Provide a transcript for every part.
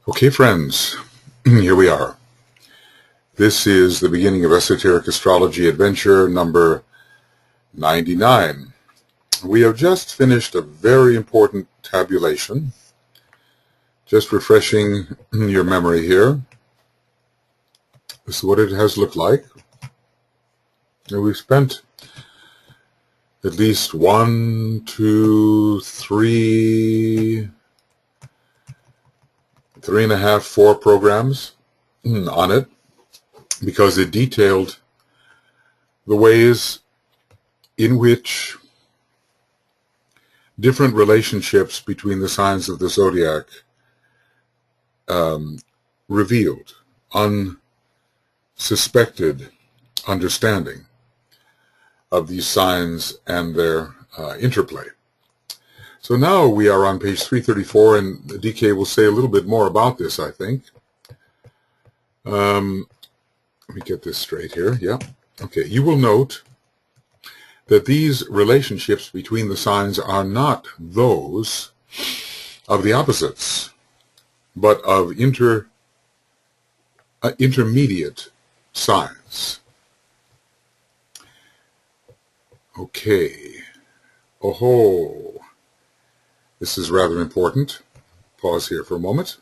Okay, friends, here we are. This is the beginning of Esoteric Astrology Adventure number 99. We have just finished a very important tabulation. Just refreshing your memory here. This is what it has looked like. And we've spent at least 3.5, 4 programs on it, because it detailed the ways in which different relationships between the signs of the zodiac revealed unsuspected understanding of these signs and their interplay. So now we are on page 334, and DK will say a little bit more about this, I think. Let me get this straight here. Yeah. Okay. You will note that these relationships between the signs are not those of the opposites, but of intermediate signs. Okay. Oh-ho. This is rather important. Pause here for a moment.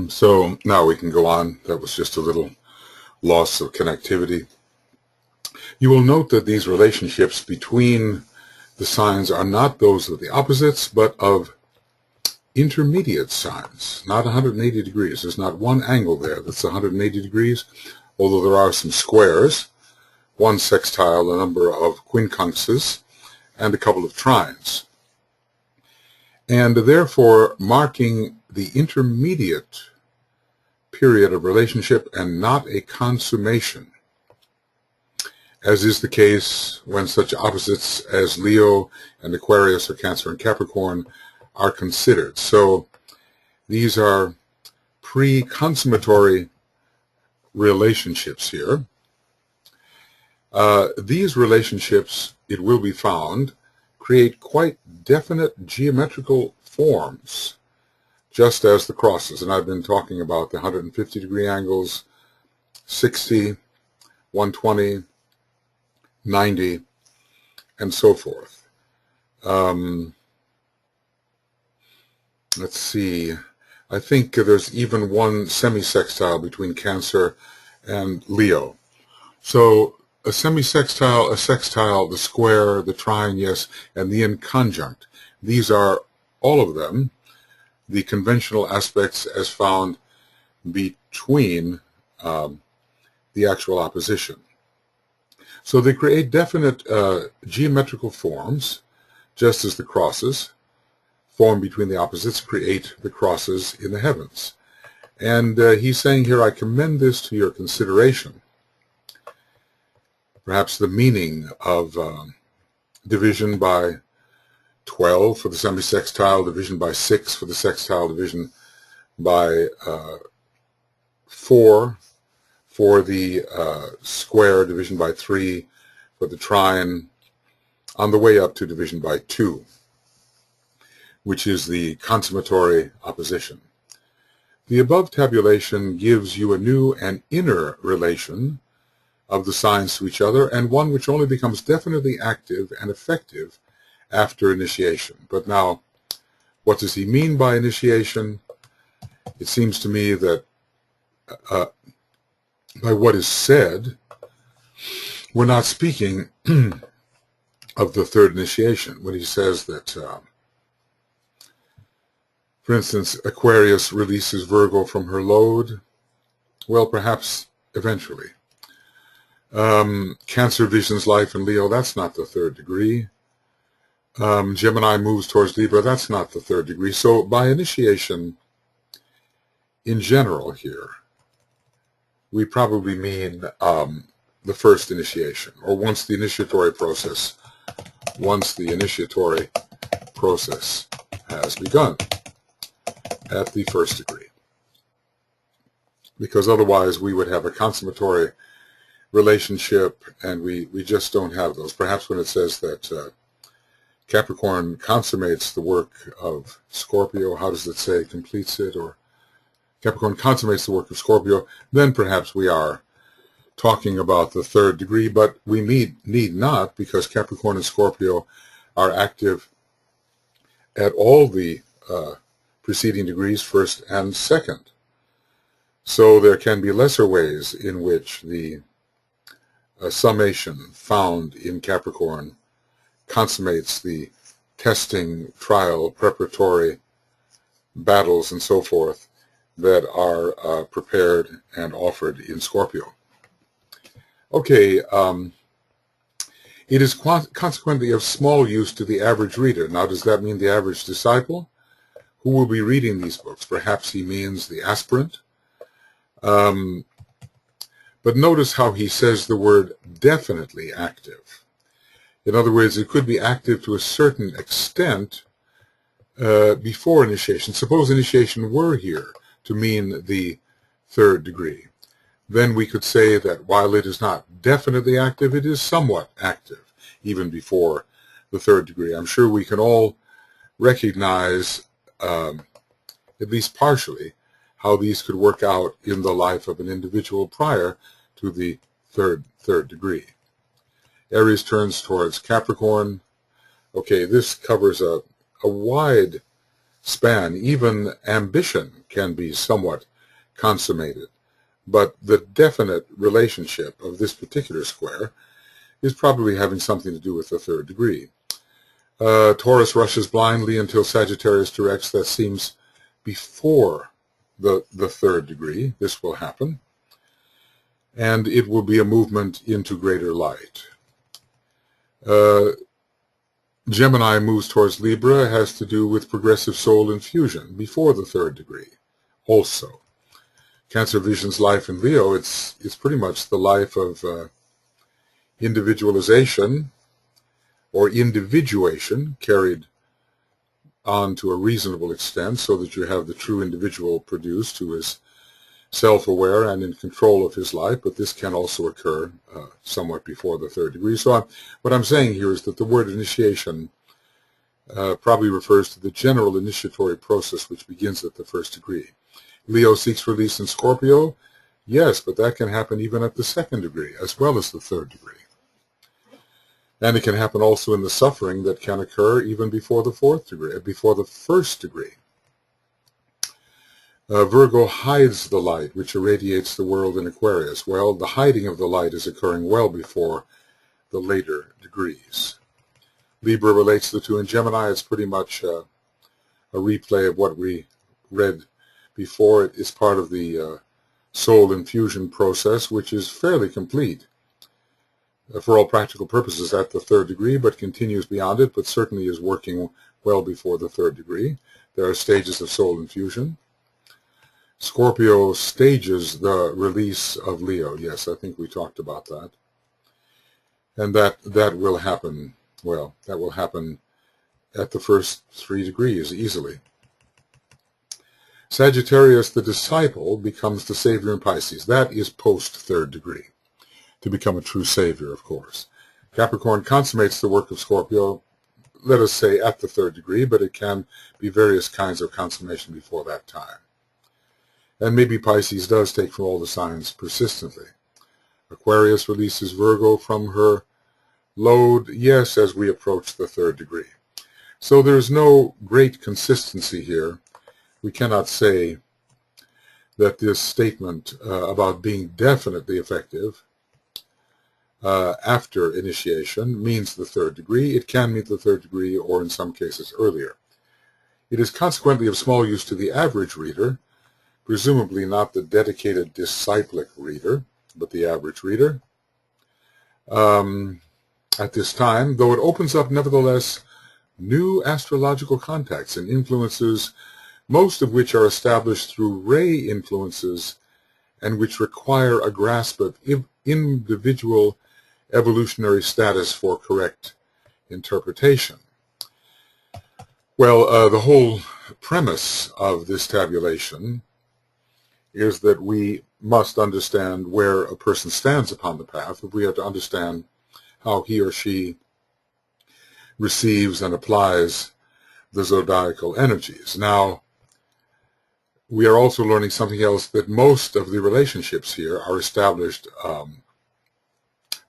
So now we can go on. That was just a little loss of connectivity. You will note that these relationships between the signs are not those of the opposites, but of intermediate signs, not 180 degrees. There's not one angle there that's 180 degrees, although there are some squares, one sextile, a number of quincunxes, and a couple of trines, and therefore marking the intermediate period of relationship and not a consummation, as is the case when such opposites as Leo and Aquarius or Cancer and Capricorn are considered. So these are pre-consummatory relationships here. These relationships, it will be found, create quite definite geometrical forms, just as the crosses. And I've been talking about the 150-degree angles, 60, 120, 90, and so forth. Let's see. I think there's even one semi-sextile between Cancer and Leo. So a semi-sextile, a sextile, the square, the trine, yes, and the inconjunct. These are, all of them, the conventional aspects as found between the actual opposition. So they create definite geometrical forms, just as the crosses formed between the opposites create the crosses in the heavens. And he's saying here, I commend this to your consideration. Perhaps the meaning of division by 12 for the semi-sextile, division by 6 for the sextile, division by 4 for the square, division by 3 for the trine, on the way up to division by 2, which is the consummatory opposition. The above tabulation gives you a new and inner relation of the signs to each other, and one which only becomes definitely active and effective after initiation. But now, what does he mean by initiation? It seems to me that by what is said, we're not speaking of the third initiation. When he says that, for instance, Aquarius releases Virgo from her load, well, perhaps eventually. Cancer visions life in Leo, that's not the third degree. Gemini moves towards Libra, that's not the third degree. So by initiation, in general here, we probably mean the first initiation, or once the initiatory process has begun at the first degree. Because otherwise we would have a consummatory relationship, and we just don't have those. Perhaps when it says that Capricorn consummates the work of Scorpio. How does it say? Completes it, or Capricorn consummates the work of Scorpio. Then perhaps we are talking about the third degree, but we need not, because Capricorn and Scorpio are active at all the preceding degrees, first and second. So there can be lesser ways in which the summation found in Capricorn consummates the testing, trial, preparatory battles, and so forth that are prepared and offered in Scorpio. Okay, it is consequently of small use to the average reader. Now, does that mean the average disciple who will be reading these books? Perhaps he means the aspirant. But notice how he says the word definitely active. In other words, it could be active to a certain extent before initiation. Suppose initiation were here to mean the third degree. Then we could say that while it is not definitely active, it is somewhat active, even before the third degree. I'm sure we can all recognize, at least partially, how these could work out in the life of an individual prior to the third degree. Aries turns towards Capricorn. Okay, this covers a wide span. Even ambition can be somewhat consummated. But the definite relationship of this particular square is probably having something to do with the third degree. Taurus rushes blindly until Sagittarius directs. That seems before the third degree. This will happen. And it will be a movement into greater light. Gemini moves towards Libra, has to do with progressive soul infusion before the third degree also. Cancer vision's life in Leo, it's pretty much the life of individualization or individuation carried on to a reasonable extent so that you have the true individual produced who is self-aware and in control of his life, but this can also occur somewhat before the third degree. So what I'm saying here is that the word initiation probably refers to the general initiatory process which begins at the first degree. Leo seeks release in Scorpio. Yes, but that can happen even at the second degree as well as the third degree. And it can happen also in the suffering that can occur even before the fourth degree, before the first degree. Virgo hides the light which irradiates the world in Aquarius. Well, the hiding of the light is occurring well before the later degrees. Libra relates the two. In Gemini, it's pretty much a replay of what we read before. It is part of the soul infusion process, which is fairly complete for all practical purposes at the third degree, but continues beyond it, but certainly is working well before the third degree. There are stages of soul infusion. Scorpio stages the release of Leo. Yes, I think we talked about that. And that will happen, well, that will happen at the first 3 degrees easily. Sagittarius, the disciple, becomes the savior in Pisces. That is post-third degree, to become a true savior, of course. Capricorn consummates the work of Scorpio, let us say at the third degree, but it can be various kinds of consummation before that time. And maybe Pisces does take from all the signs persistently. Aquarius releases Virgo from her load, yes, as we approach the third degree. So there's no great consistency here. We cannot say that this statement about being definitely effective after initiation means the third degree. It can mean the third degree, or in some cases earlier. It is consequently of small use to the average reader, presumably not the dedicated disciplic reader, but the average reader. At this time, though it opens up nevertheless new astrological contacts and influences, most of which are established through ray influences and which require a grasp of individual evolutionary status for correct interpretation. Well, the whole premise of this tabulation is that we must understand where a person stands upon the path if we are to understand how he or she receives and applies the zodiacal energies. Now, we are also learning something else, that most of the relationships here are established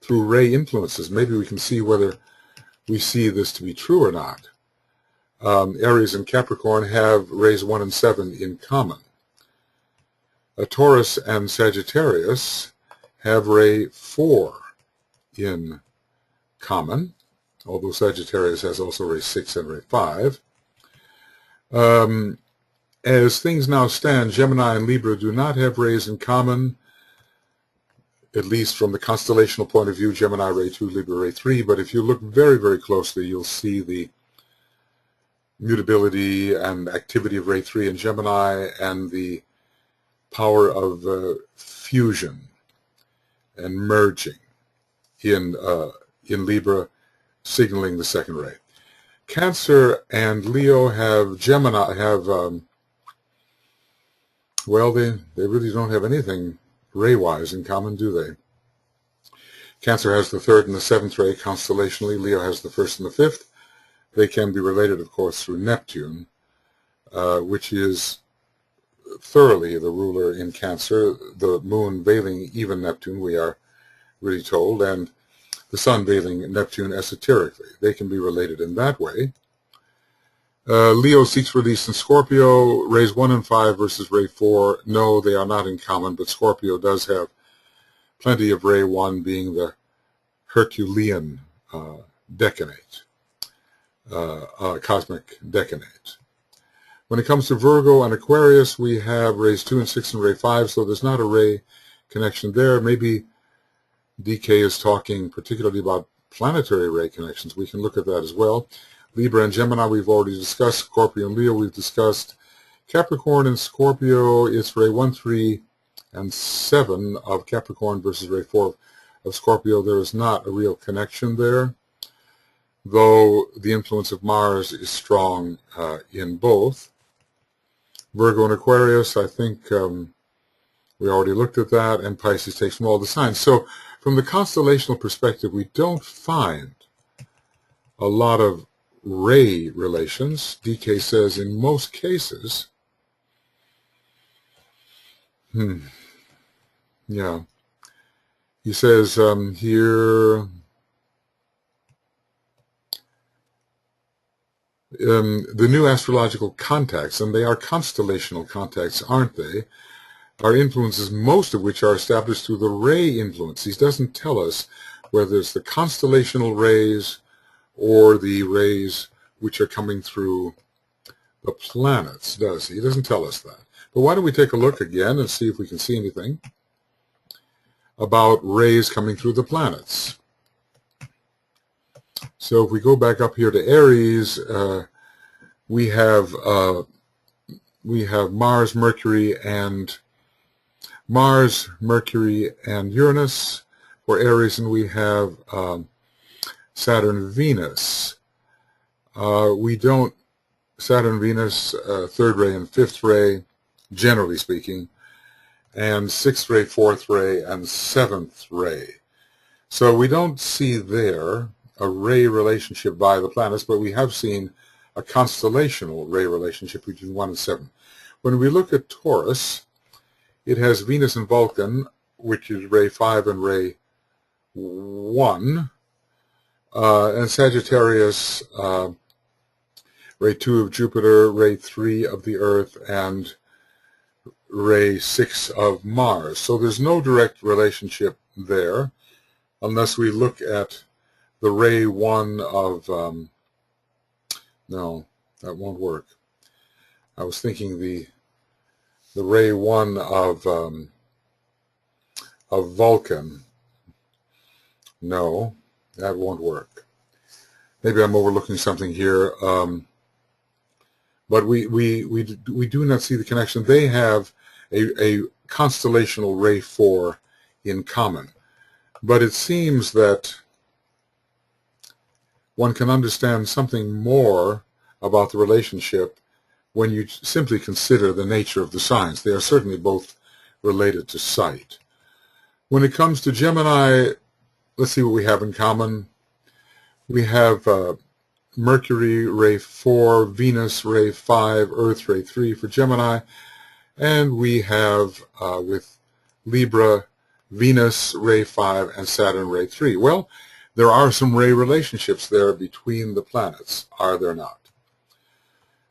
through ray influences. Maybe we can see whether we see this to be true or not. Aries and Capricorn have rays 1 and 7 in common. Taurus and Sagittarius have ray 4 in common, although Sagittarius has also ray 6 and ray 5. As things now stand, Gemini and Libra do not have rays in common, at least from the constellational point of view. Gemini ray 2, Libra ray 3, but if you look very, very closely, you'll see the mutability and activity of ray 3 in Gemini and the power of fusion and merging in Libra, signaling the second ray. Cancer and Leo have well, they really don't have anything ray-wise in common, do they? Cancer has the 3rd and the 7th ray constellationally. Leo has the 1st and the 5th. They can be related, of course, through Neptune, which is thoroughly the ruler in Cancer, the moon veiling even Neptune, we are really told, and the sun veiling Neptune esoterically. They can be related in that way. Leo seeks release in Scorpio, rays 1 and 5 versus ray 4. No, they are not in common, but Scorpio does have plenty of ray 1 being the Herculean decanate, cosmic decanate. When it comes to Virgo and Aquarius, we have rays 2 and 6 and ray 5, so there's not a ray connection there. Maybe DK is talking particularly about planetary ray connections. We can look at that as well. Libra and Gemini we've already discussed. Scorpio and Leo we've discussed. Capricorn and Scorpio, it's ray 1, 3, and 7 of Capricorn versus ray 4 of Scorpio. There is not a real connection there, though the influence of Mars is strong in both. Virgo and Aquarius, I think we already looked at that, and Pisces takes from all the signs. So from the constellational perspective, we don't find a lot of ray relations. DK says in most cases, yeah, he says here, the new astrological contacts, and they are constellational contacts, aren't they, are influences, most of which are established through the ray influence. He doesn't tell us whether it's the constellational rays or the rays which are coming through the planets, does he? He doesn't tell us that. But why don't we take a look again and see if we can see anything about rays coming through the planets. So if we go back up here to Aries, we have Mars, Mercury, and Uranus for Aries, and we have Saturn, Venus. Saturn, Venus, 3rd ray and 5th ray, generally speaking, and 6th ray, 4th ray, and 7th ray. So we don't see there a ray relationship by the planets, but we have seen a constellational ray relationship between 1 and 7. When we look at Taurus, it has Venus and Vulcan, which is ray 5 and ray 1, and Sagittarius, ray 2 of Jupiter, ray 3 of the Earth, and ray 6 of Mars. So there's no direct relationship there, unless we look at the ray 1 of, no, that won't work. I was thinking the ray 1 of Vulcan. No, that won't work. Maybe I'm overlooking something here, but we do not see the connection. They have a constellational ray 4 in common, but it seems that one can understand something more about the relationship when you simply consider the nature of the signs. They are certainly both related to sight. When it comes to Gemini, let's see what we have in common. We have Mercury ray 4, Venus ray 5, Earth ray 3 for Gemini, and we have with Libra, Venus ray 5 and Saturn ray 3. Well, there are some ray relationships there between the planets, are there not?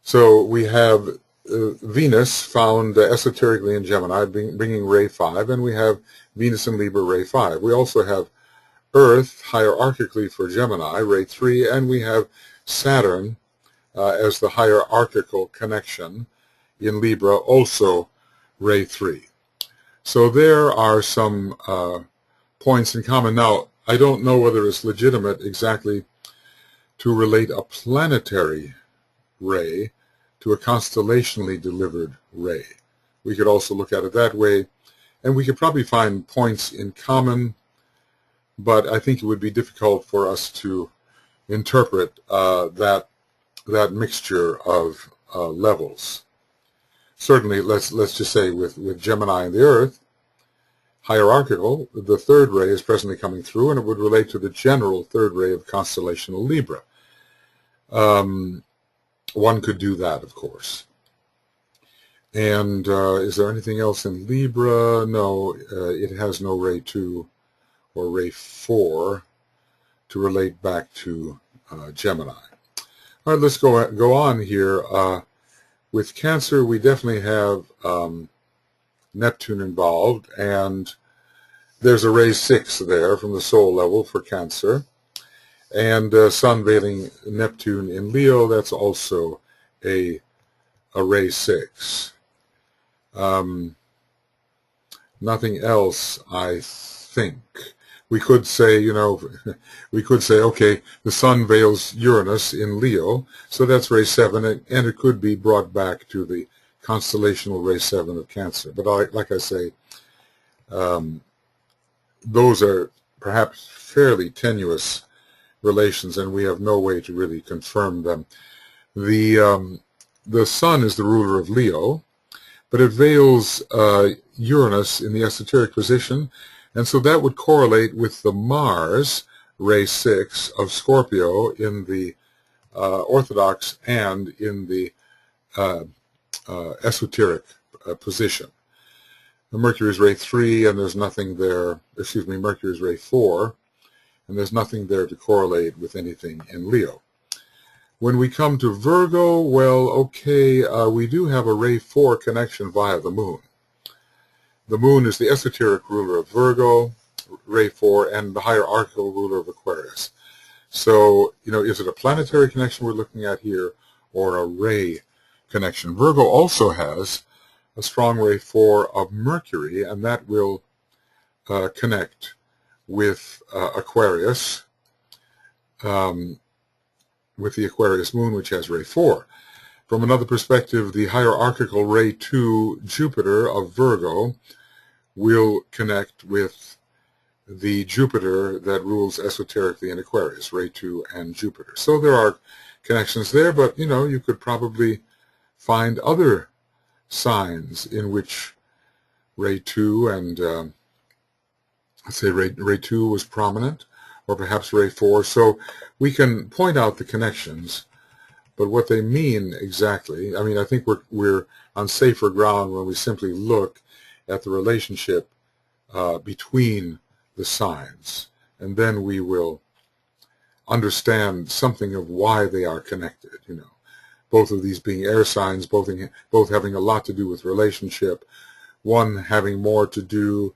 So we have Venus found esoterically in Gemini, bringing ray 5, and we have Venus and Libra ray 5. We also have Earth hierarchically for Gemini, ray 3, and we have Saturn as the hierarchical connection in Libra, also ray 3. So there are some points in common. Now, I don't know whether it's legitimate exactly to relate a planetary ray to a constellationally delivered ray. We could also look at it that way, and we could probably find points in common, but I think it would be difficult for us to interpret that mixture of levels. Certainly, let's just say with Gemini and the Earth, hierarchical, the third ray is presently coming through, and it would relate to the general third ray of constellational Libra. One could do that, of course. And is there anything else in Libra? No, it has no ray 2 or ray 4 to relate back to Gemini. All right, let's go on here. With Cancer, we definitely have Neptune involved, and there's a ray 6 there from the soul level for Cancer. And Sun veiling Neptune in Leo, that's also a ray 6. Nothing else, I think. We could say, okay, the Sun veils Uranus in Leo, so that's ray 7, and it could be brought back to the constellational ray 7 of Cancer. But like I say, those are perhaps fairly tenuous relations, and we have no way to really confirm them. The Sun is the ruler of Leo, but it veils Uranus in the esoteric position, and so that would correlate with the Mars ray 6 of Scorpio in the Orthodox and in the esoteric position. The Mercury is ray 3, and there's nothing there, Mercury is ray 4, and there's nothing there to correlate with anything in Leo. When we come to Virgo, well, okay, we do have a ray 4 connection via the Moon. The Moon is the esoteric ruler of Virgo, ray 4, and the hierarchical ruler of Aquarius. So, is it a planetary connection we're looking at here, or a ray connection? Virgo also has a strong ray 4 of Mercury, and that will connect with Aquarius, with the Aquarius moon, which has ray 4. From another perspective, the hierarchical ray 2 Jupiter of Virgo will connect with the Jupiter that rules esoterically in Aquarius, ray 2 and Jupiter. So there are connections there, but you could probably find other signs in which ray 2 and let's say ray 2 was prominent, or perhaps ray 4. So we can point out the connections, but what they mean exactly, I think we're on safer ground when we simply look at the relationship between the signs, and then we will understand something of why they are connected. Both of these being air signs, both having a lot to do with relationship, one having more to do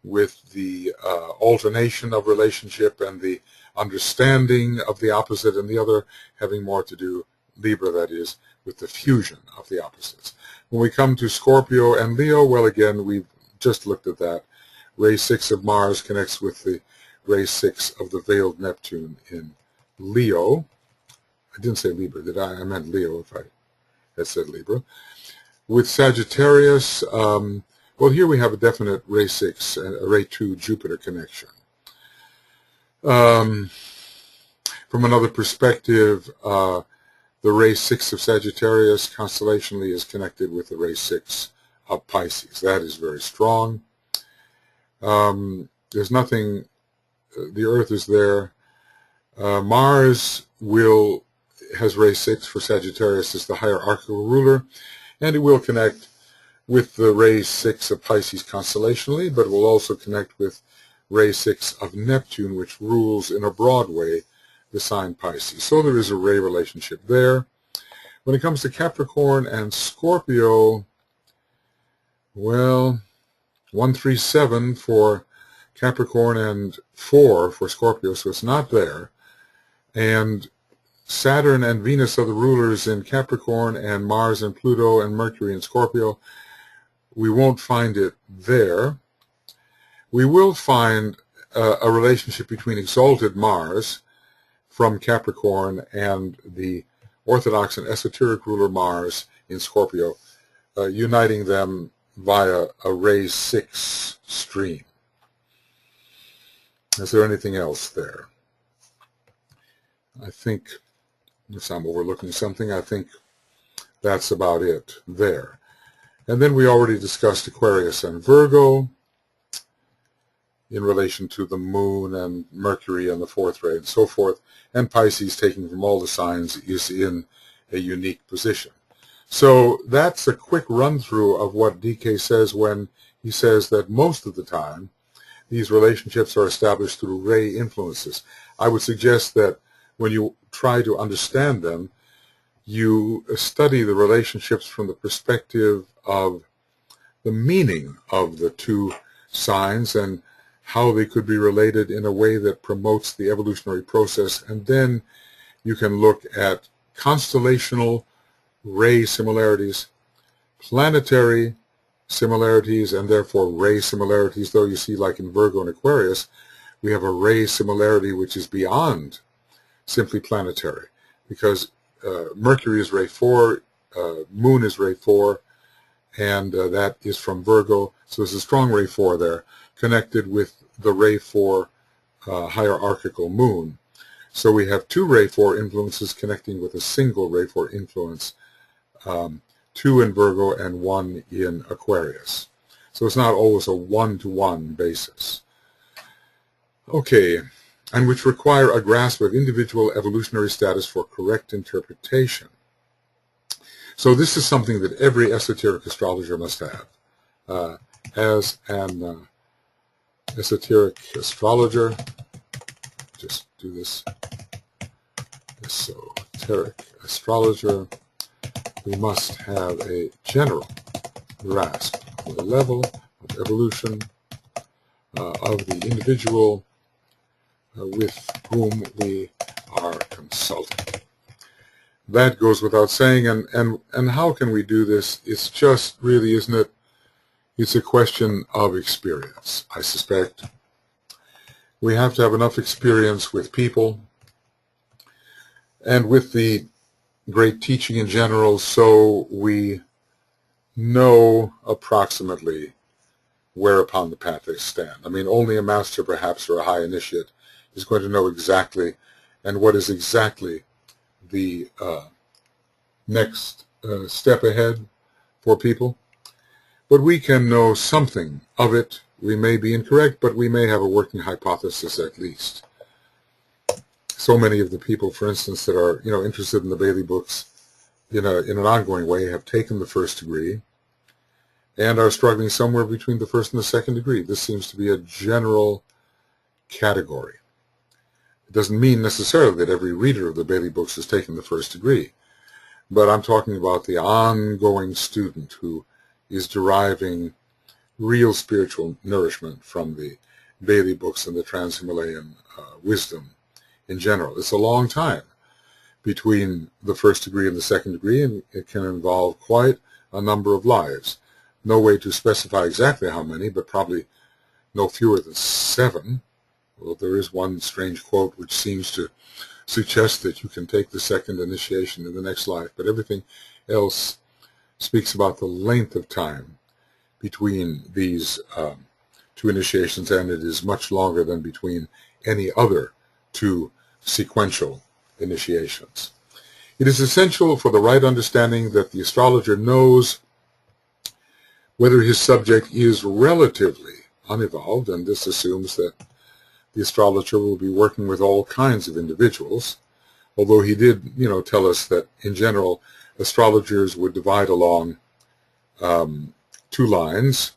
with the alternation of relationship and the understanding of the opposite, and the other having more to do, Libra that is, with the fusion of the opposites. When we come to Scorpio and Leo, well, again, we've just looked at that. Ray 6 of Mars connects with the ray 6 of the veiled Neptune in Leo. I didn't say Libra, did I? I meant Leo if I had said Libra. With Sagittarius, well, here we have a definite ray 6 and a ray 2 Jupiter connection. From another perspective, the ray 6 of Sagittarius constellationally is connected with the ray 6 of Pisces. That is very strong. There's nothing, the Earth is there. Mars will has ray 6 for Sagittarius as the hierarchical ruler, and it will connect with the ray 6 of Pisces constellationally, but it will also connect with ray 6 of Neptune, which rules in a broad way the sign Pisces. So there is a ray relationship there. When it comes to Capricorn and Scorpio, well, 137 for Capricorn and 4 for Scorpio, so it's not there. And Saturn and Venus are the rulers in Capricorn, and Mars and Pluto and Mercury in Scorpio. We won't find it there. We will find a relationship between exalted Mars from Capricorn and the Orthodox and esoteric ruler Mars in Scorpio, uniting them via a ray 6 stream. Is there anything else there? I think, if I'm overlooking something, I think that's about it there. And then we already discussed Aquarius and Virgo in relation to the moon and Mercury and the fourth ray and so forth. And Pisces, taking from all the signs, is in a unique position. So that's a quick run-through of what DK says when he says that most of the time these relationships are established through ray influences. I would suggest that when you try to understand them, you study the relationships from the perspective of the meaning of the two signs and how they could be related in a way that promotes the evolutionary process. And then you can look at constellational ray similarities, planetary similarities, and therefore ray similarities, though you see, like in Virgo and Aquarius, we have a ray similarity which is beyond simply planetary, because Mercury is ray 4, Moon is ray 4, and that is from Virgo. So there's a strong ray 4 there, connected with the ray 4 hierarchical Moon. So we have two ray 4 influences connecting with a single ray 4 influence, 2 in Virgo and 1 in Aquarius. So it's not always a one-to-one basis. Okay, and which require a grasp of individual evolutionary status for correct interpretation. So this is something that every esoteric astrologer must have. As an esoteric astrologer, just do this, esoteric astrologer, we must have a general grasp of the level of evolution of the individual with whom we are consulting. That goes without saying, and how can we do this? It's just really, isn't it? It's a question of experience, I suspect. We have to have enough experience with people and with the great teaching in general, so we know approximately where upon the path they stand. I mean, only a master perhaps or a high initiate is going to know exactly, and what is exactly the next step ahead for people. But we can know something of it. We may be incorrect, but we may have a working hypothesis at least. So many of the people, for instance, that are interested in the Bailey books in an ongoing way have taken the first degree and are struggling somewhere between the first and the second degree. This seems to be a general category. It doesn't mean necessarily that every reader of the Bailey books has taken the first degree, but I'm talking about the ongoing student who is deriving real spiritual nourishment from the Bailey books and the Trans-Himalayan wisdom in general. It's a long time between the first degree and the second degree, and it can involve quite a number of lives. No way to specify exactly how many, but probably no fewer than 7. Well, there is one strange quote which seems to suggest that you can take the second initiation in the next life, but everything else speaks about the length of time between these two initiations, and it is much longer than between any other two sequential initiations. It is essential for the right understanding that the astrologer knows whether his subject is relatively unevolved, and this assumes that the astrologer will be working with all kinds of individuals, although he did, tell us that in general, astrologers would divide along two lines.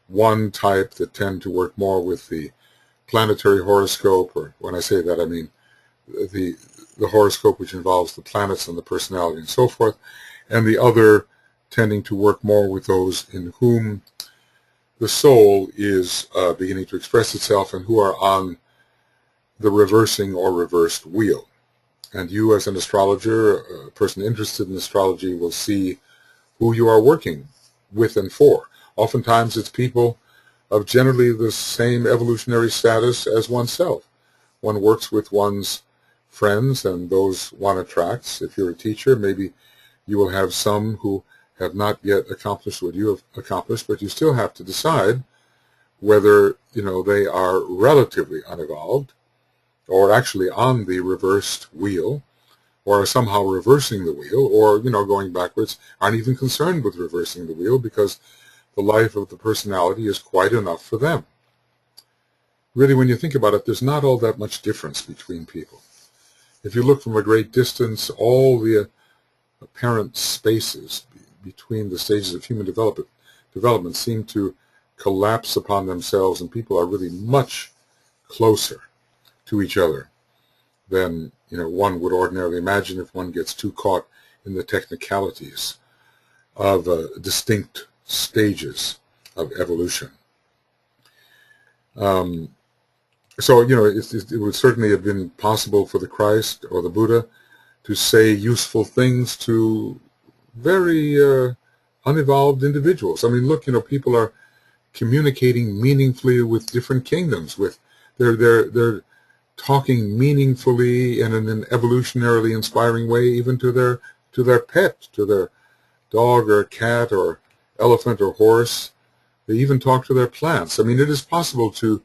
One type that tend to work more with the planetary horoscope, or when I say that, I mean the horoscope which involves the planets and the personality and so forth, and the other tending to work more with those in whom the soul is beginning to express itself and who are on the reversing or reversed wheel. And you, as an astrologer, a person interested in astrology, will see who you are working with and for. Oftentimes it's people of generally the same evolutionary status as oneself. One works with one's friends and those one attracts. If you're a teacher, maybe you will have some who have not yet accomplished what you have accomplished, but you still have to decide whether, they are relatively unevolved or actually on the reversed wheel, or are somehow reversing the wheel, or, going backwards, aren't even concerned with reversing the wheel because the life of the personality is quite enough for them. Really, when you think about it, there's not all that much difference between people. If you look from a great distance, all the apparent spaces between the stages of human development seem to collapse upon themselves, and people are really much closer to each other than one would ordinarily imagine if one gets too caught in the technicalities of distinct stages of evolution. So it would certainly have been possible for the Christ or the Buddha to say useful things to very unevolved individuals. I mean, look, people are communicating meaningfully with different kingdoms. They're talking meaningfully and in an evolutionarily inspiring way, even to their pet, to their dog or cat or elephant or horse. They even talk to their plants. I mean, it is possible to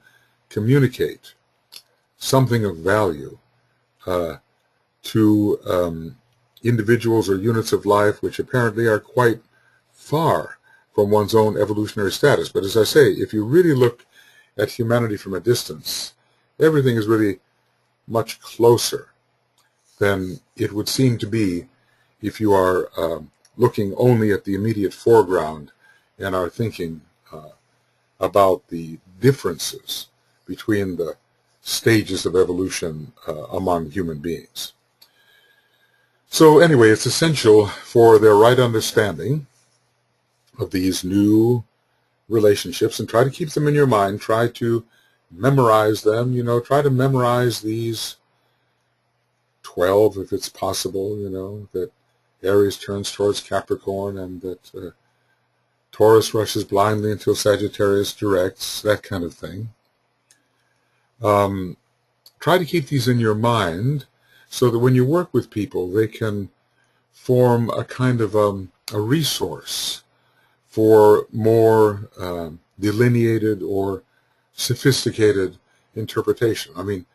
communicate something of value to individuals or units of life which apparently are quite far from one's own evolutionary status. But as I say, if you really look at humanity from a distance, everything is really much closer than it would seem to be if you are looking only at the immediate foreground and are thinking about the differences between the stages of evolution among human beings. So anyway, it's essential for their right understanding of these new relationships, and try to keep them in your mind, try to memorize them, try to memorize these 12 if it's possible, that Aries turns towards Capricorn and that Taurus rushes blindly until Sagittarius directs, that kind of thing. Try to keep these in your mind so that when you work with people, they can form a kind of a resource for more delineated or sophisticated interpretation. I mean,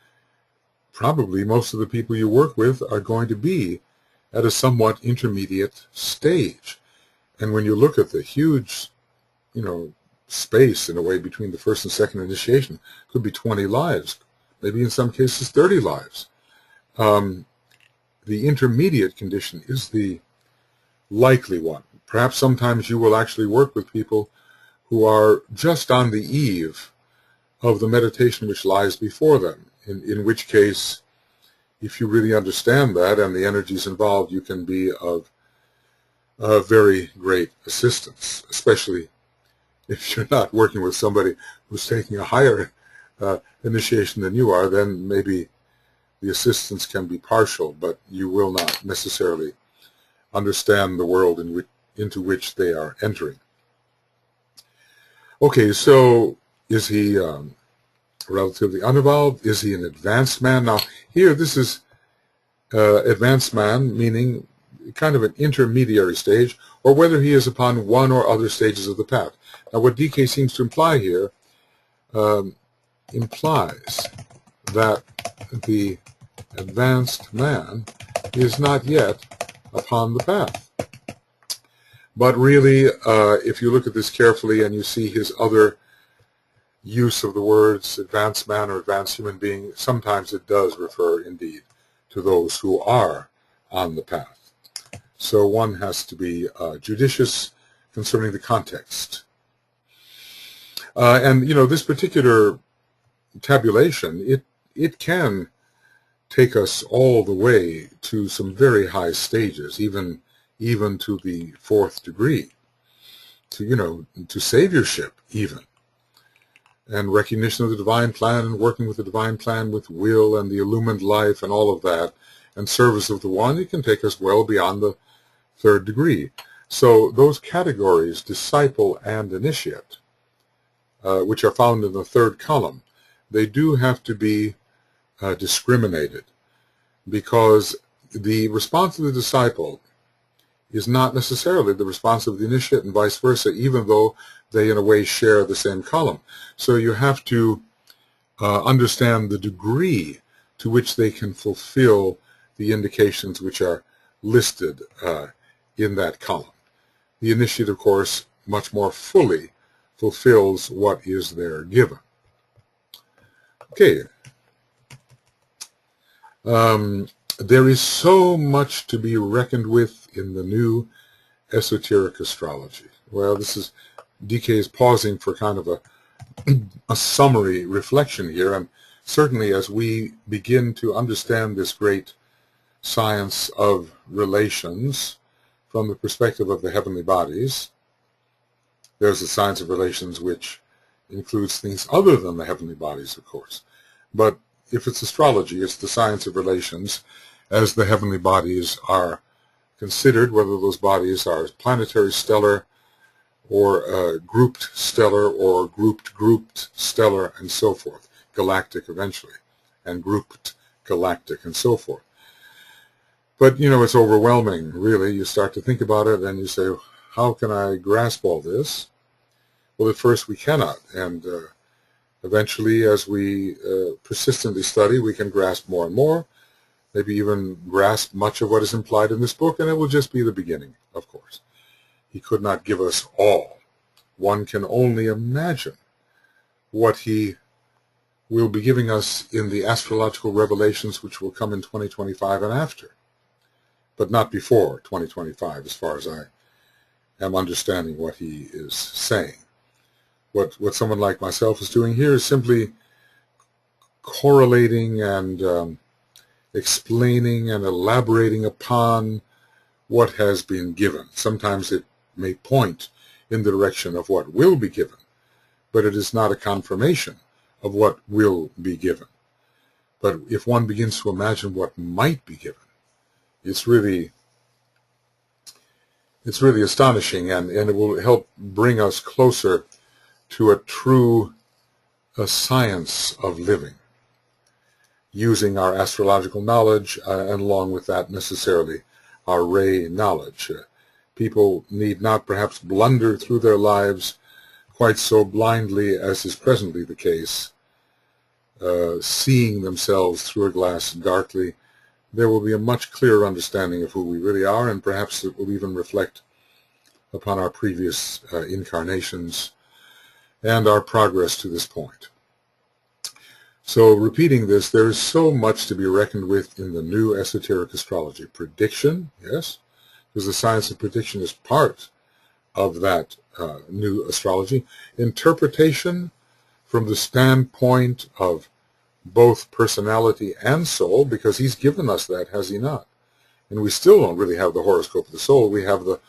probably most of the people you work with are going to be at a somewhat intermediate stage. And when you look at the huge, space in a way between the first and second initiation, could be 20 lives, maybe in some cases 30 lives. The intermediate condition is the likely one. Perhaps sometimes you will actually work with people who are just on the eve of the meditation which lies before them, in which case, if you really understand that and the energies involved, you can be of very great assistance, especially if you're not working with somebody who's taking a higher initiation than you are. Then maybe the assistance can be partial, but you will not necessarily understand the world into which they are entering. Okay, so is he relatively unevolved? Is he an advanced man? Now, here, this is advanced man, meaning kind of an intermediary stage, or whether he is upon one or other stages of the path. Now, what DK seems to imply here implies that the advanced man is not yet upon the path. But really, if you look at this carefully and you see his other use of the words advanced man or advanced human being, sometimes it does refer indeed to those who are on the path. So one has to be judicious concerning the context. And, this particular tabulation, it can take us all the way to some very high stages, even to the 4th degree, to saviorship even, and recognition of the divine plan and working with the divine plan with will and the illumined life and all of that, and service of the one. It can take us well beyond the 3rd degree. So those categories, disciple and initiate, which are found in the 3rd column, they do have to be discriminated, because the response of the disciple is not necessarily the response of the initiate, and vice versa, even though they in a way share the same column. So you have to understand the degree to which they can fulfill the indications which are listed in that column. The initiate, of course, much more fully fulfills what is there given. Okay. There is so much to be reckoned with in the new esoteric astrology. Well, DK is pausing for kind of a summary reflection here, and certainly as we begin to understand this great science of relations from the perspective of the heavenly bodies, there's a science of relations which includes things other than the heavenly bodies, of course. But if it's astrology, it's the science of relations as the heavenly bodies are considered, whether those bodies are planetary, stellar, or grouped stellar, or grouped stellar, and so forth, galactic eventually, and grouped galactic, and so forth. But, it's overwhelming, really. You start to think about it, and you say, how can I grasp all this? Well, at first we cannot, and eventually, as we persistently study, we can grasp more and more, maybe even grasp much of what is implied in this book, and it will just be the beginning, of course. He could not give us all. One can only imagine what he will be giving us in the astrological revelations which will come in 2025 and after, but not before 2025, as far as I am understanding what he is saying. What someone like myself is doing here is simply correlating and explaining and elaborating upon what has been given. Sometimes it may point in the direction of what will be given, but it is not a confirmation of what will be given. But if one begins to imagine what might be given, it's really astonishing, and it will help bring us closer to a true science of living, using our astrological knowledge, and along with that necessarily our ray knowledge. People need not perhaps blunder through their lives quite so blindly as is presently the case, seeing themselves through a glass darkly. There will be a much clearer understanding of who we really are, and perhaps it will even reflect upon our previous incarnations and our progress to this point. So, repeating this, there is so much to be reckoned with in the new esoteric astrology. Prediction, yes, because the science of prediction is part of that new astrology. Interpretation from the standpoint of both personality and soul, because he's given us that, has he not? And we still don't really have the horoscope of the soul. We have the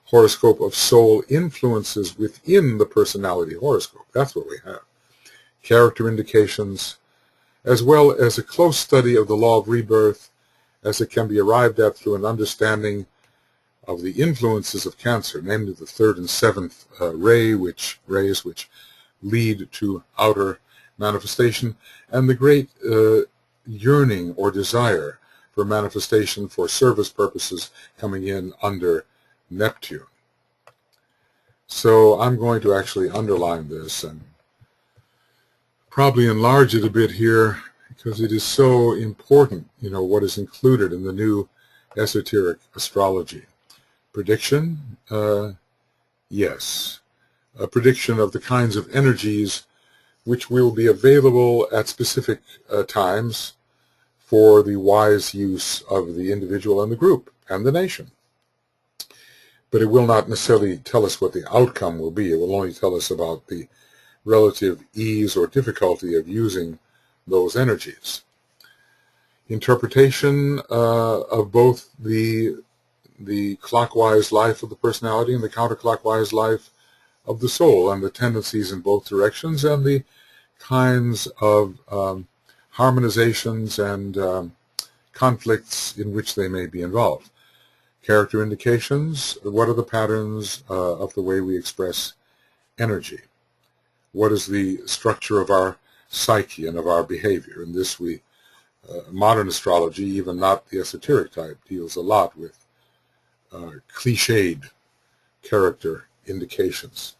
horoscope of soul influences within the personality horoscope. That's what we have. Character indications, as well as a close study of the law of rebirth, as it can be arrived at through an understanding of the influences of Cancer, namely the 3rd and 7th rays which lead to outer manifestation, and the great yearning or desire for manifestation for service purposes coming in under Neptune. So I'm going to actually underline this and probably enlarge it a bit here, because it is so important, what is included in the new esoteric astrology. Prediction, yes. A prediction of the kinds of energies which will be available at specific times for the wise use of the individual and the group and the nation. But it will not necessarily tell us what the outcome will be. It will only tell us about the relative ease or difficulty of using those energies. Interpretation of both the clockwise life of the personality and the counterclockwise life of the soul, and the tendencies in both directions, and the kinds of harmonizations and conflicts in which they may be involved. Character indications: what are the patterns of the way we express energy? What is the structure of our psyche and of our behavior? In this modern astrology, even not the esoteric type, deals a lot with cliched character indications,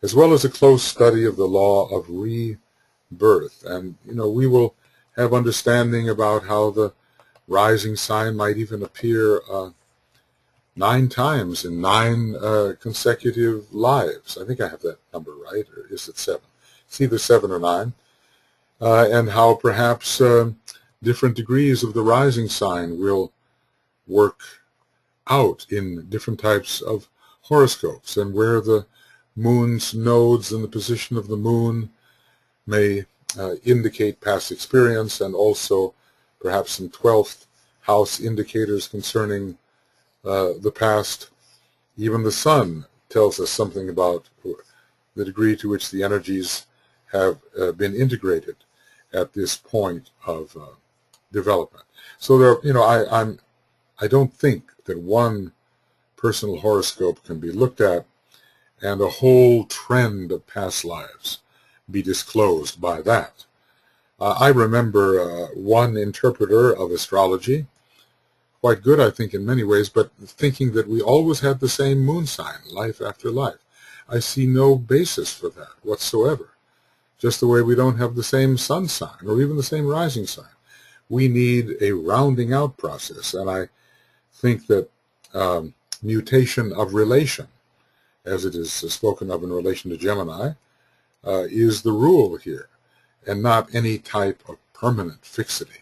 as well as a close study of the law of rebirth. And, we will have understanding about how the rising sign might even appear 9 times in 9 consecutive lives. I think I have that number right, or is it 7? It's either 7 or 9. And how perhaps different degrees of the rising sign will work out in different types of horoscopes, and where the moon's nodes and the position of the moon may indicate past experience, and also perhaps some 12th house indicators concerning the past. Even the sun tells us something about the degree to which the energies have been integrated at this point of development. So there, I don't think that one personal horoscope can be looked at and a whole trend of past lives be disclosed by that. I remember one interpreter of astrology, quite good, I think, in many ways, but thinking that we always had the same moon sign, life after life. I see no basis for that whatsoever. Just the way we don't have the same sun sign or even the same rising sign. We need a rounding out process, and I think that mutation of relation, as it is spoken of in relation to Gemini, is the rule here, and not any type of permanent fixity.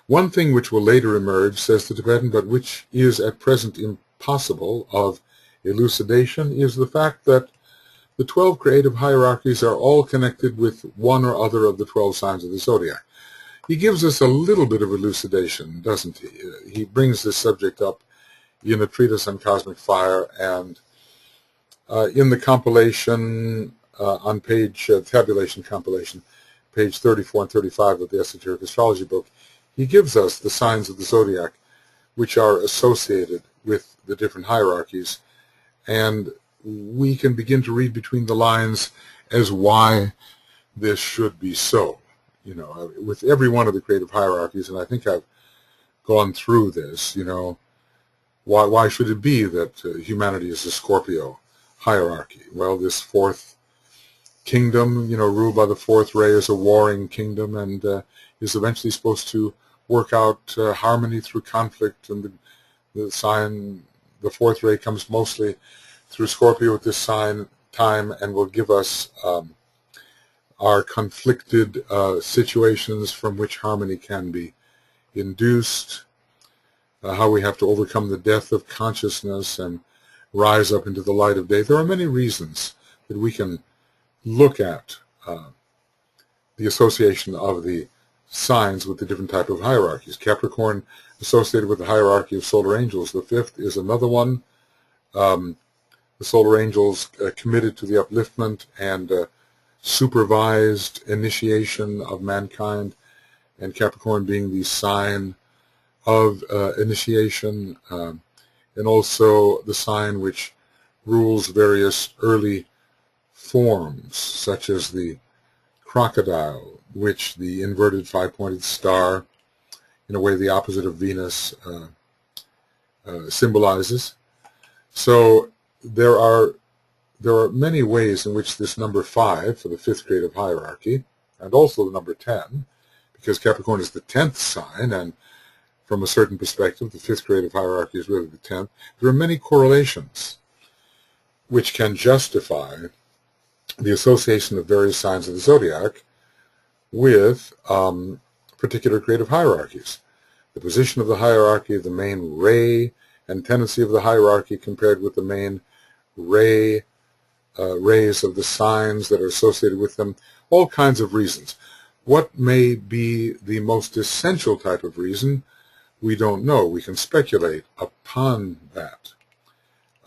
One thing which will later emerge, says the Tibetan, but which is at present impossible of elucidation, is the fact that the 12 creative hierarchies are all connected with one or other of the 12 signs of the zodiac. He gives us a little bit of elucidation, doesn't he? He brings this subject up in a treatise on cosmic fire, and in the compilation on page, tabulation compilation, page 34 and 35 of the Esoteric Astrology book, he gives us the signs of the zodiac which are associated with the different hierarchies, and we can begin to read between the lines as why this should be so. With every one of the creative hierarchies, and I think I've gone through this, why should it be that humanity is a Scorpio hierarchy? Well, this 4th kingdom, ruled by the 4th ray, is a warring kingdom, and is eventually supposed to work out harmony through conflict, and the 4th ray comes mostly through Scorpio at this time, and will give us our conflicted situations from which harmony can be induced, how we have to overcome the death of consciousness and rise up into the light of day. There are many reasons that we can look at the association of the signs with the different type of hierarchies. Capricorn associated with the hierarchy of solar angels. The 5th is another one. The solar angels committed to the upliftment and supervised initiation of mankind, and Capricorn being the sign of initiation, and also the sign which rules various early forms, such as the crocodile, which the inverted 5-pointed star, in a way the opposite of Venus, symbolizes. So there are many ways in which this number 5 for the 5th creative hierarchy, and also the number 10, because Capricorn is the 10th sign, and from a certain perspective, the 5th creative hierarchy is really the 10th. There are many correlations which can justify the association of various signs of the zodiac with particular creative hierarchies. The position of the hierarchy, the main ray and tendency of the hierarchy compared with the main rays of the signs that are associated with them, all kinds of reasons. What may be the most essential type of reason, we don't know. We can speculate upon that.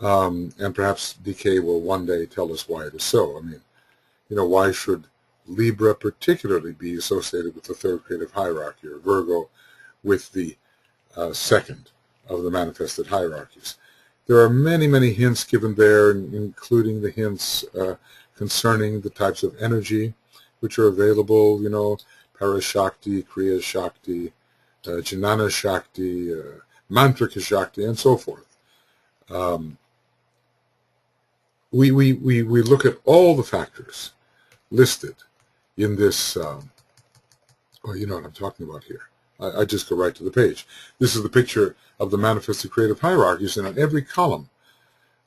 And perhaps DK will one day tell us why it is so. I mean, why should Libra particularly be associated with the third creative hierarchy, or Virgo with the second of the manifested hierarchies? There are many, many hints given there, including the hints concerning the types of energy which are available, Parashakti, Kriya Shakti, Jnana Shakti, Mantrika Shakti, and so forth. We look at all the factors listed in this, you know what I'm talking about here. I just go right to the page. This is the picture of the manifested creative hierarchies, and on every column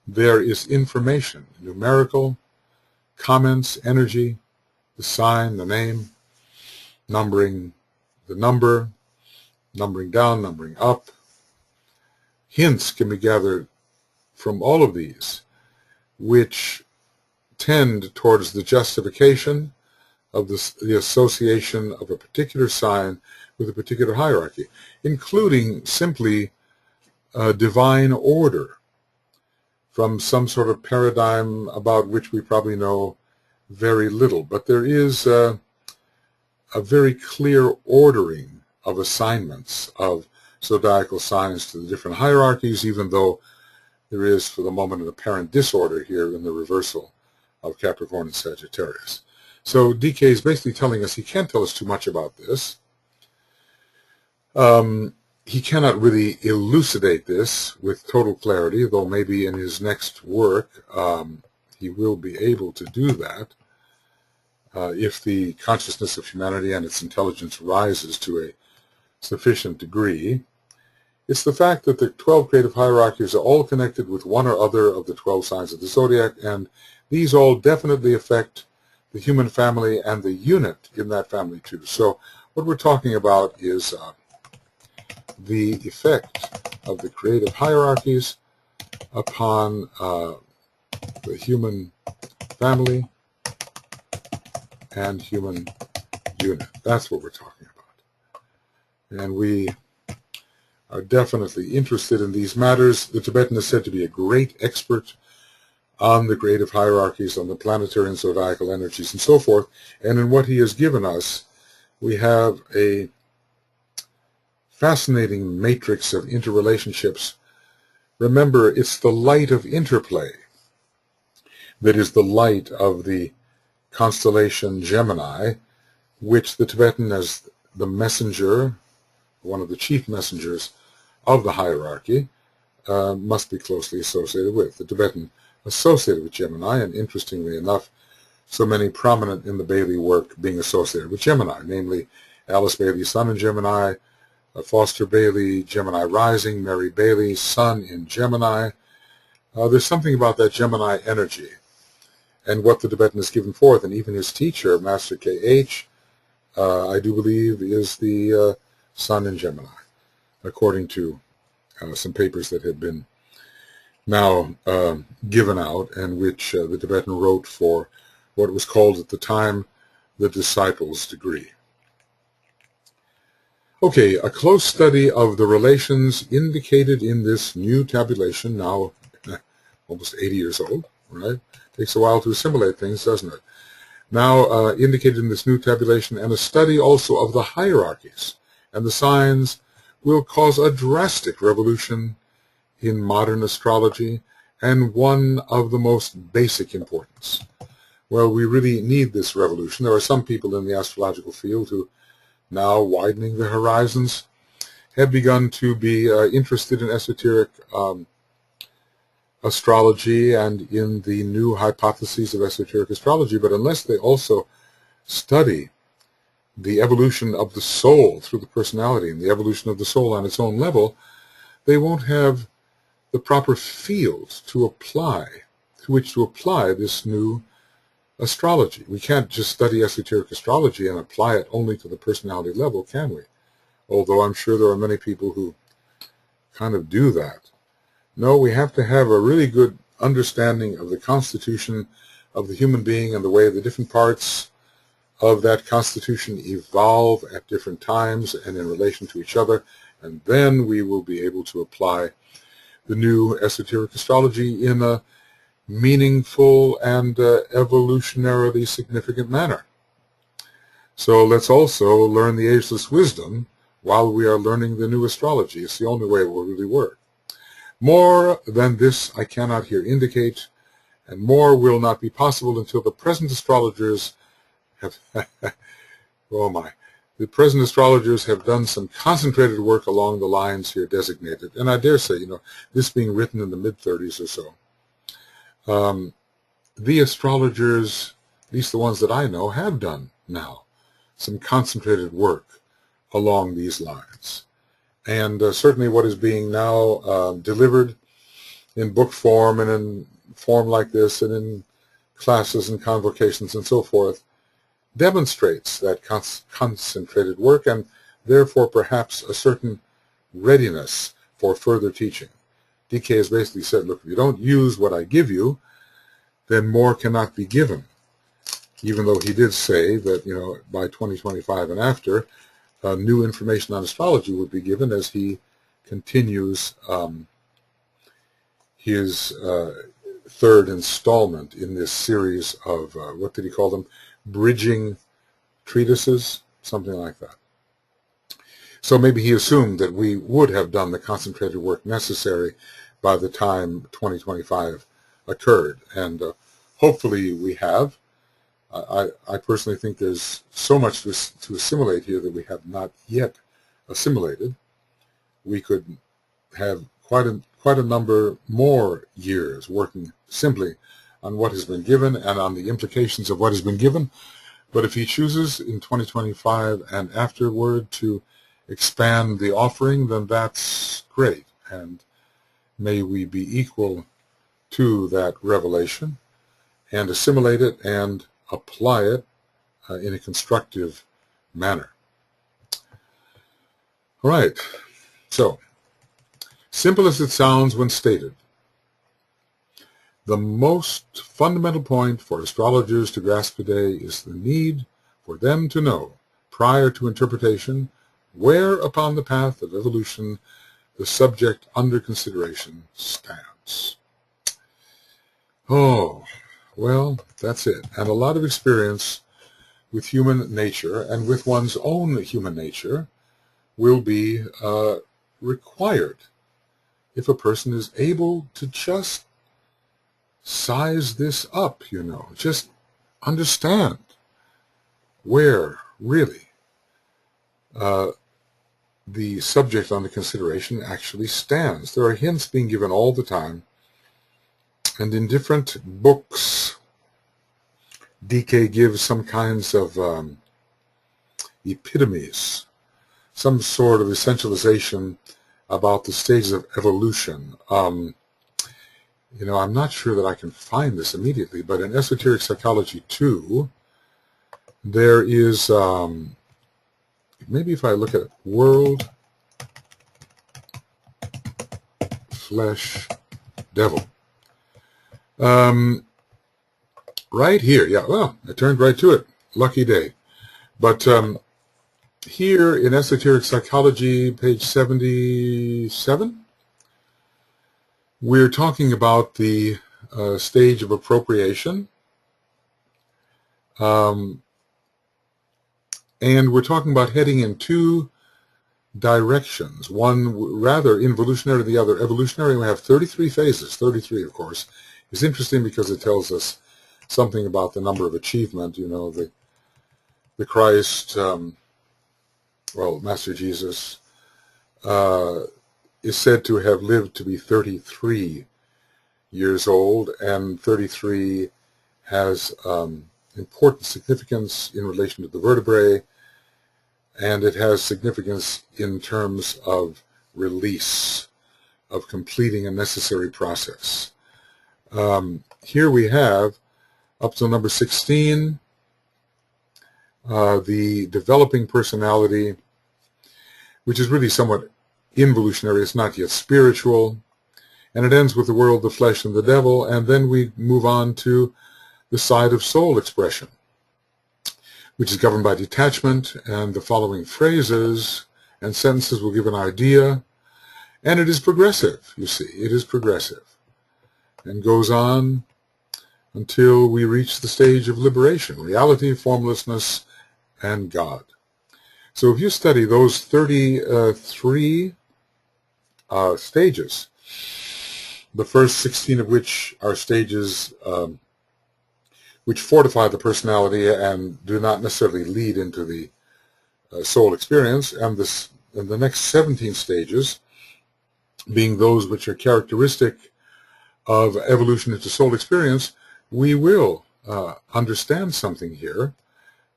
there is information, numerical, comments, energy, the sign, the name, numbering, the number, numbering down, numbering up. Hints can be gathered from all of these, which tend towards the justification of the association of a particular sign with a particular hierarchy, including simply divine order from some sort of paradigm about which we probably know very little. But there is a very clear ordering of assignments of zodiacal signs to the different hierarchies, even though there is, for the moment, an apparent disorder here in the reversal of Capricorn and Sagittarius. So DK is basically telling us he can't tell us too much about this. He cannot really elucidate this with total clarity, though maybe in his next work he will be able to do that if the consciousness of humanity and its intelligence rises to a sufficient degree. It's the fact that the 12 creative hierarchies are all connected with one or other of the 12 signs of the zodiac, and these all definitely affect the human family and the unit in that family too. So what we're talking about is the effect of the creative hierarchies upon the human family and human unit. That's what we're talking about. And we are definitely interested in these matters. The Tibetan is said to be a great expert on the creative hierarchies, on the planetary and zodiacal energies, and so forth. And in what he has given us, we have a fascinating matrix of interrelationships. Remember, it's the light of interplay that is the light of the constellation Gemini, which the Tibetan, as the messenger, one of the chief messengers of the hierarchy, must be closely associated with. The Tibetan associated with Gemini, and interestingly enough, so many prominent in the Bailey work being associated with Gemini, namely Alice Bailey's Sun in Gemini, Foster Bailey, Gemini Rising, Mary Bailey, Sun in Gemini. There's something about that Gemini energy and what the Tibetan has given forth, and even his teacher, Master K.H., I do believe, is the Sun in Gemini, according to some papers that have been now given out, and which the Tibetan wrote for what was called at the time the disciples' degree. Okay, a close study of the relations indicated in this new tabulation, now almost 80 years old, right? Takes a while to assimilate things, doesn't it? Now indicated in this new tabulation, and a study also of the hierarchies and the signs will cause a drastic revolution in modern astrology, and one of the most basic importance. Well, we really need this revolution. There are some people in the astrological field who, now widening their horizons, have begun to be interested in esoteric astrology and in the new hypotheses of esoteric astrology, but unless they also study the evolution of the soul through the personality and the evolution of the soul on its own level, they won't have the proper field to apply, to which to apply this new astrology. We can't just study esoteric astrology and apply it only to the personality level, can we? Although I'm sure there are many people who kind of do that. No, we have to have a really good understanding of the constitution of the human being and the way the different parts of that constitution evolve at different times and in relation to each other, and then we will be able to apply the new esoteric astrology in a meaningful and evolutionarily significant manner. So let's also learn the ageless wisdom while we are learning the new astrology. It's the only way it will really work. More than this I cannot here indicate, and more will not be possible until the present astrologers have the present astrologers have done some concentrated work along the lines here designated. And I dare say, this being written in the mid-30s or so, the astrologers, at least the ones that I know, have done now some concentrated work along these lines. And certainly what is being now delivered in book form and in form like this and in classes and convocations and so forth demonstrates that concentrated work and therefore perhaps a certain readiness for further teaching. DK has basically said, look, if you don't use what I give you, then more cannot be given. Even though he did say that, by 2025 and after, new information on astrology would be given as he continues his third installment in this series of, what did he call them? Bridging treatises, something like that. So maybe he assumed that we would have done the concentrated work necessary by the time 2025 occurred, and hopefully we have. I personally think there's so much to assimilate here that we have not yet assimilated. We could have quite a number more years working simply on what has been given and on the implications of what has been given. But if he chooses in 2025 and afterward to expand the offering, then that's great. And may we be equal to that revelation and assimilate it and apply it in a constructive manner. All right. So, simple as it sounds when stated, the most fundamental point for astrologers to grasp today is the need for them to know, prior to interpretation, where upon the path of evolution the subject under consideration stands. Oh, well, that's it. And a lot of experience with human nature and with one's own human nature will be required if a person is able to just size this up, just understand where really the subject under consideration actually stands. There are hints being given all the time, and in different books, DK gives some kinds of epitomes, some sort of essentialization about the stages of evolution. I'm not sure that I can find this immediately, but in Esoteric Psychology 2, there is, maybe if I look at World, Flesh, Devil. Right here, yeah, well, I turned right to it. Lucky day. But here in Esoteric Psychology, page 77, we're talking about the stage of appropriation. And we're talking about heading in two directions. One rather involutionary, the other evolutionary. We have 33 phases. 33, of course, is interesting because it tells us something about the number of achievement. The Christ, Master Jesus, is said to have lived to be 33 years old, and 33 has important significance in relation to the vertebrae, and it has significance in terms of release, of completing a necessary process. Here we have up to number 16, the developing personality, which is really somewhat involutionary. It's not yet spiritual. And it ends with the world, the flesh, and the devil. And then we move on to the side of soul expression, which is governed by detachment. And the following phrases and sentences will give an idea. And it is progressive, you see. It is progressive. And goes on until we reach the stage of liberation, reality, formlessness, and God. So if you study those 33 stages, the first 16 of which are stages which fortify the personality and do not necessarily lead into the soul experience, and the next 17 stages being those which are characteristic of evolution into soul experience, we will understand something here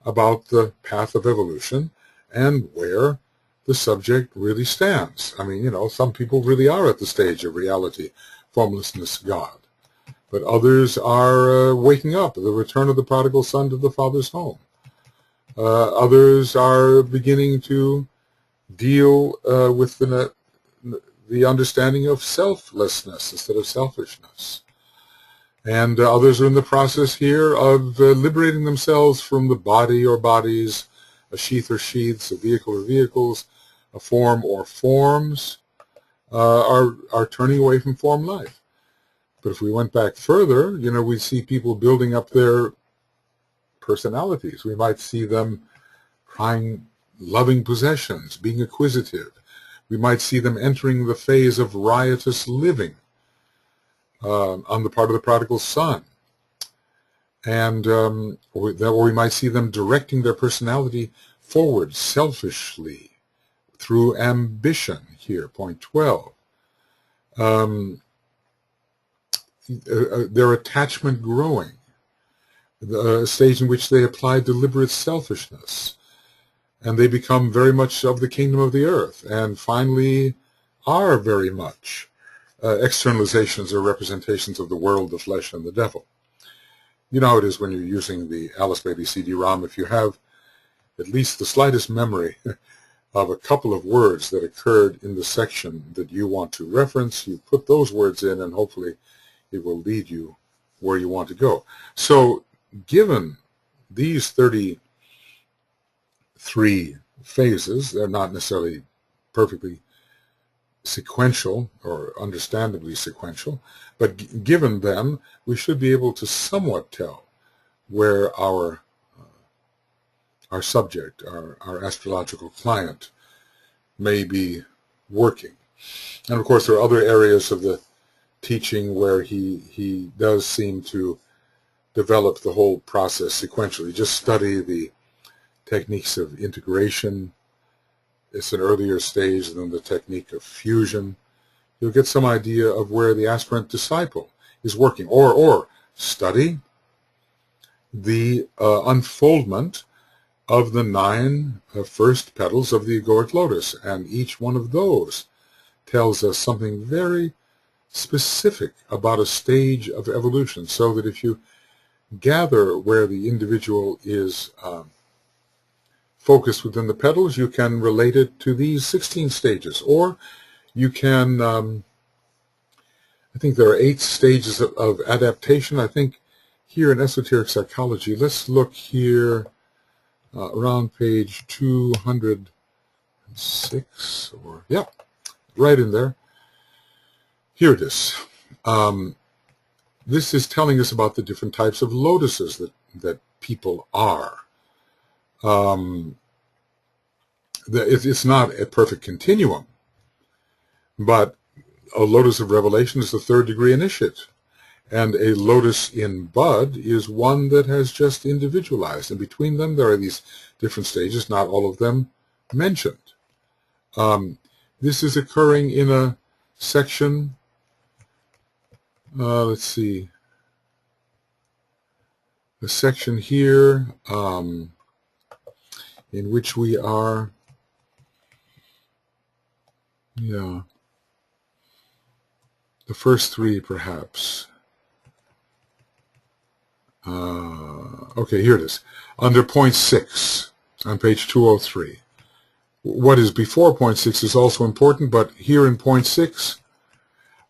about the path of evolution and where the subject really stands. I mean, some people really are at the stage of reality, formlessness, God. But others are waking up, the return of the prodigal son to the father's home. Others are beginning to deal with the understanding of selflessness instead of selfishness. And others are in the process here of liberating themselves from the body or bodies, a sheath or sheaths, a vehicle or vehicles, a form or forms, are turning away from form life. But if we went back further, we see people building up their personalities. We might see them trying loving possessions, being acquisitive. We might see them entering the phase of riotous living on the part of the prodigal son. And or we might see them directing their personality forward selfishly through ambition here, point 12. Their attachment growing, a stage in which they apply deliberate selfishness, and they become very much of the kingdom of the earth, and finally are very much externalizations or representations of the world, the flesh, and the devil. You know how it is when you're using the Alice Bailey CD-ROM. If you have at least the slightest memory of a couple of words that occurred in the section that you want to reference, you put those words in, and hopefully it will lead you where you want to go. So given these 33 phases, they're not necessarily perfectly sequential or understandably sequential, but given them, we should be able to somewhat tell where our subject, our astrological client, may be working. And of course, there are other areas of the teaching where he does seem to develop the whole process sequentially. Just study the techniques of integration. It's an earlier stage than the technique of fusion. You'll get some idea of where the aspirant disciple is working. Or study the unfoldment of the 9 first petals of the egoic lotus, and each one of those tells us something very specific about a stage of evolution, so that if you gather where the individual is focused within the petals, you can relate it to these 16 stages. Or you can, I think there are 8 stages of adaptation. I think here in Esoteric Psychology, let's look here around page 206, or, yeah, right in there. Here it is. This is telling us about the different types of lotuses that people are. It's not a perfect continuum, but a lotus of revelation is the 3rd degree initiate, and a lotus in bud is one that has just individualized, and between them there are these different stages, not all of them mentioned. This is occurring in a section, let's see, a section here in which we are, yeah, the first 3 perhaps. Okay, here it is. Under point 6 on page 203. What is before point 6 is also important, but here in point 6,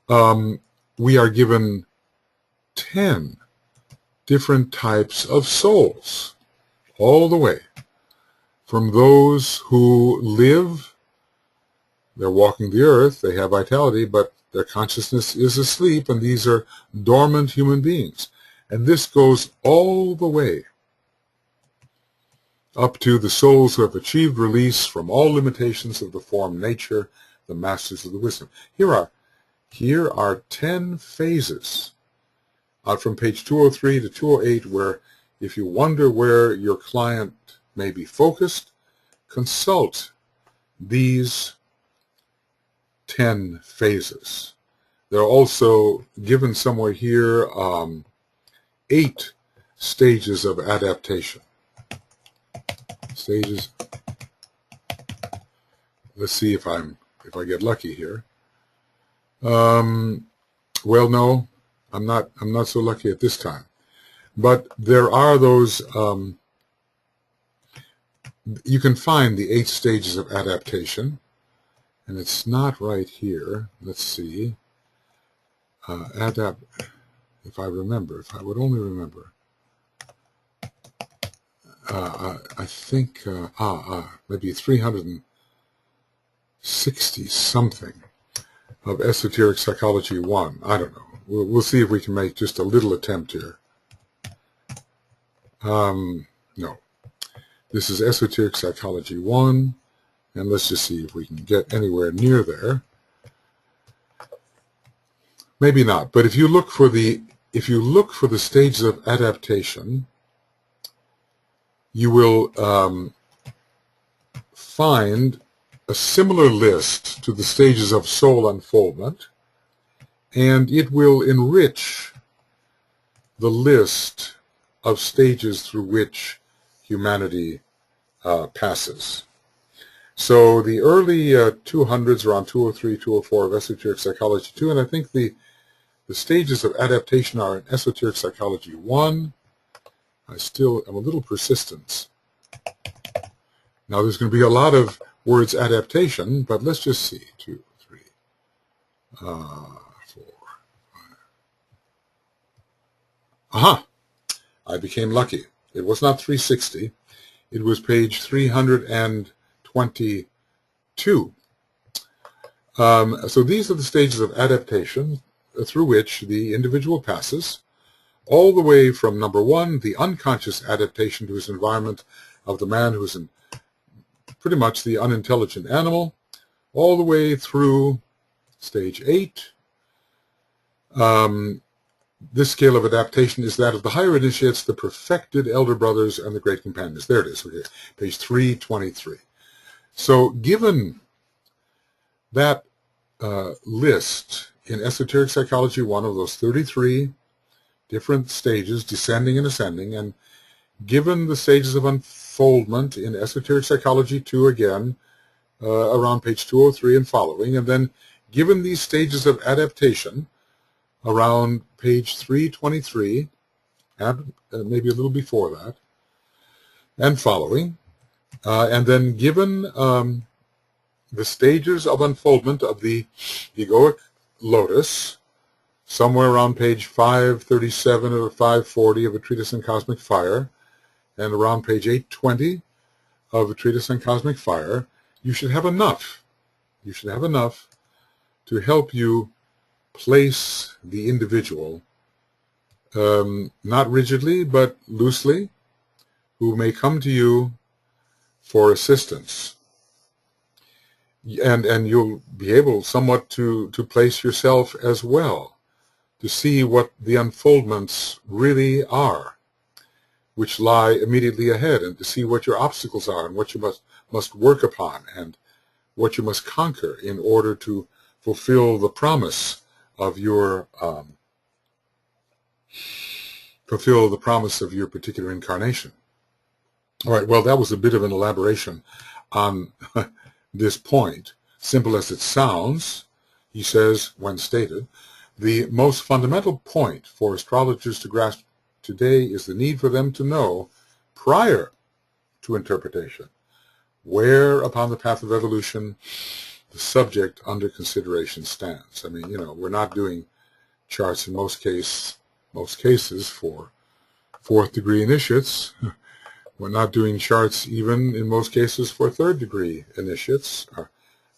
we are given 10 different types of souls, all the way from those who live, they're walking the earth, they have vitality, but their consciousness is asleep, and these are dormant human beings. And this goes all the way up to the souls who have achieved release from all limitations of the form nature, the masters of the wisdom. Here are 10 phases out from page 203 to 208, where if you wonder where your client may be focused, consult these 10 phases. They're also given somewhere here 8 stages of adaptation. Stages. Let's see if I get lucky here. Well, no, I'm not so lucky at this time. But there are those. You can find the 8 stages of adaptation, and it's not right here. Let's see. If I would only remember. I think maybe 360 something of Esoteric Psychology 1. I don't know. We'll see if we can make just a little attempt here. No. This is Esoteric Psychology 1, and let's just see if we can get anywhere near there. Maybe not, but if you look for the stages of adaptation, you will find a similar list to the stages of soul unfoldment, and it will enrich the list of stages through which humanity passes. So the early 200s, around 203, 204 of Esoteric Psychology 2, and I think the stages of adaptation are in Esoteric Psychology 1. I still am a little persistent. Now there's going to be a lot of words adaptation, but let's just see. 2, 3, 4, 5. Aha! I became lucky. It was not 360. It was page 322. So these are the stages of adaptation through which the individual passes, all the way from number 1, the unconscious adaptation to his environment of the man who is pretty much the unintelligent animal, all the way through stage 8. This scale of adaptation is that of the higher initiates, the perfected elder brothers, and the great companions. There it is, okay, page 323. So given that list in Esoteric Psychology 1 of those 33 different stages, descending and ascending, and given the stages of unfoldment in Esoteric Psychology 2 again, around page 203 and following, and then given these stages of adaptation around page 323, and maybe a little before that, and following, and then given the stages of unfoldment of the egoic lotus, somewhere around page 537 or 540 of A Treatise on Cosmic Fire, and around page 820 of A Treatise on Cosmic Fire, you should have enough. You should have enough to help you place the individual, not rigidly, but loosely, who may come to you for assistance. And you'll be able somewhat to place yourself as well, to see what the unfoldments really are, which lie immediately ahead, and to see what your obstacles are and what you must work upon and what you must conquer in order to fulfill the promise of your particular incarnation. All right, well, that was a bit of an elaboration on this point. Simple as it sounds, he says, when stated, the most fundamental point for astrologers to grasp today is the need for them to know, prior to interpretation, where upon the path of evolution the subject under consideration stands. I mean, we're not doing charts in most cases for fourth degree initiates. We're not doing charts even in most cases for third degree initiates.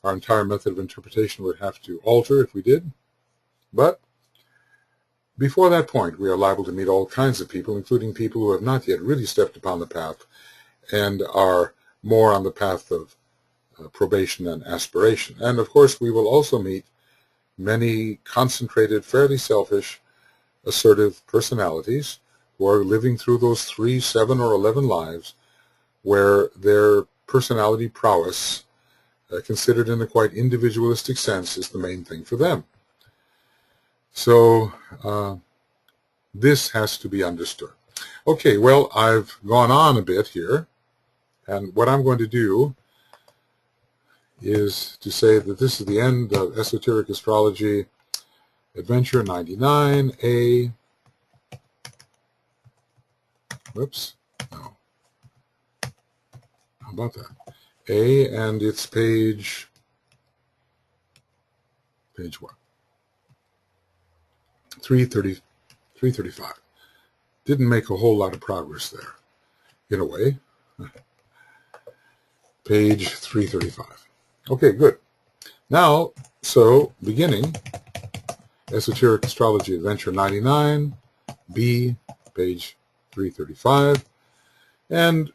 Our entire method of interpretation would have to alter if we did. But before that point, we are liable to meet all kinds of people, including people who have not yet really stepped upon the path and are more on the path of probation and aspiration. And of course, we will also meet many concentrated, fairly selfish, assertive personalities who are living through those 3, 7, or 11 lives where their personality prowess, considered in a quite individualistic sense, is the main thing for them. So this has to be understood. Okay, well, I've gone on a bit here, and what I'm going to do is to say that this is the end of Esoteric Astrology Adventure 99A. Whoops, no. How about that? A, and it's page what? 335. Didn't make a whole lot of progress there, in a way. Page 335. Okay, good. Now, so, beginning, Esoteric Astrology Adventure 99, B, page 335. And